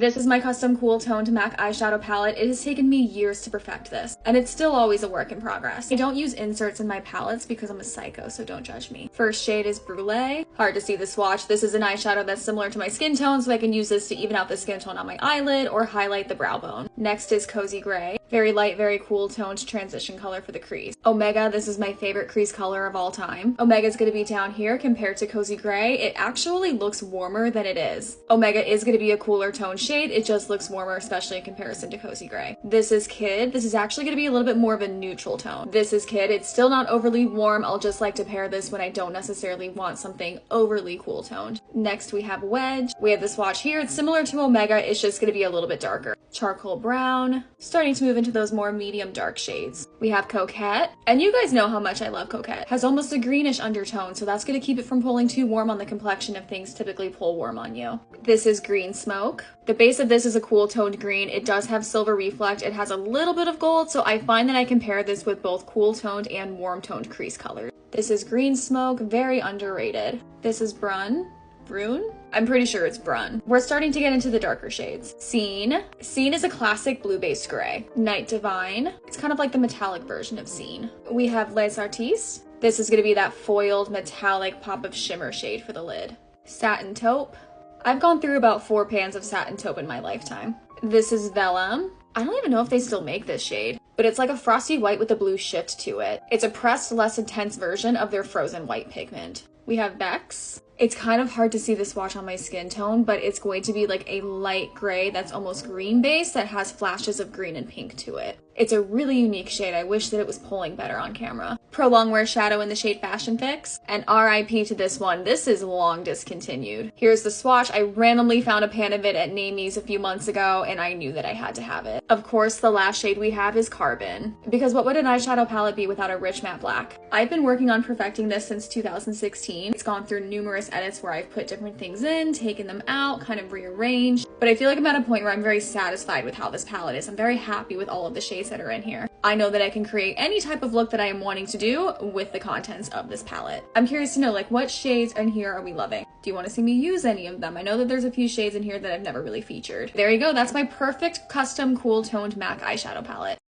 This is my custom cool toned MAC eyeshadow palette. It has taken me years to perfect this, and it's still always a work in progress. I don't use inserts in my palettes because I'm a psycho, so don't judge me. First shade is Brulee. Hard to see the swatch. This is an eyeshadow that's similar to my skin tone, so I can use this to even out the skin tone on my eyelid or highlight the brow bone. Next is Cozy Gray. Very light, very cool toned transition color for the crease. Omega, this is my favorite crease color of all time. Omega is going to be down here compared to Cozy Gray. It actually looks warmer than it is. Omega is going to be a cooler toned shade. It just looks warmer, especially in comparison to Cozy Gray. This is Kid. This is actually going to be a little bit more of a neutral tone. This is Kid. It's still not overly warm. I'll just like to pair this when I don't necessarily want something overly cool toned. Next we have Wedge. We have the swatch here. It's similar to Omega. It's just going to be a little bit darker. Charcoal Brown. Starting to move into those more medium dark shades. We have Coquette. And you guys know how much I love Coquette. Has almost a greenish undertone, so that's going to keep it from pulling too warm on the complexion if things typically pull warm on you. This is Green Smoke. The base of this is a cool toned green. It does have silver reflect. It has a little bit of gold, so I find that I can pair this with both cool toned and warm toned crease colors. This is Green Smoke, very underrated. This is Brune. I'm pretty sure it's Brun. We're starting to get into the darker shades. Scene. Scene is a classic blue-based gray. Night Divine. It's kind of like the metallic version of Scene. We have Les Artistes. This is going to be that foiled metallic pop of shimmer shade for the lid. Satin Taupe. I've gone through about 4 pans of Satin Taupe in my lifetime. This is Vellum. I don't even know if they still make this shade, but it's like a frosty white with a blue shift to it. It's a pressed, less intense version of their frozen white pigment. We have Vex. It's kind of hard to see the swatch on my skin tone, but it's going to be like a light gray that's almost green based that has flashes of green and pink to it. It's a really unique shade. I wish that it was pulling better on camera. Pro Longwear Shadow in the shade Fashion Fix. And RIP to this one. This is long discontinued. Here's the swatch. I randomly found a pan of it at Namie's a few months ago, and I knew that I had to have it. Of course, the last shade we have is Carbon. Because what would an eyeshadow palette be without a rich matte black? I've been working on perfecting this since 2016. It's gone through numerous edits where I've put different things in, taken them out, kind of rearranged. But I feel like I'm at a point where I'm very satisfied with how this palette is. I'm very happy with all of the shades that are in here. I know that I can create any type of look that I am wanting to do with the contents of this palette. I'm curious to know, like, what shades in here are we loving? Do you want to see me use any of them? I know that there's a few shades in here that I've never really featured. There you go. That's my perfect custom cool toned MAC eyeshadow palette.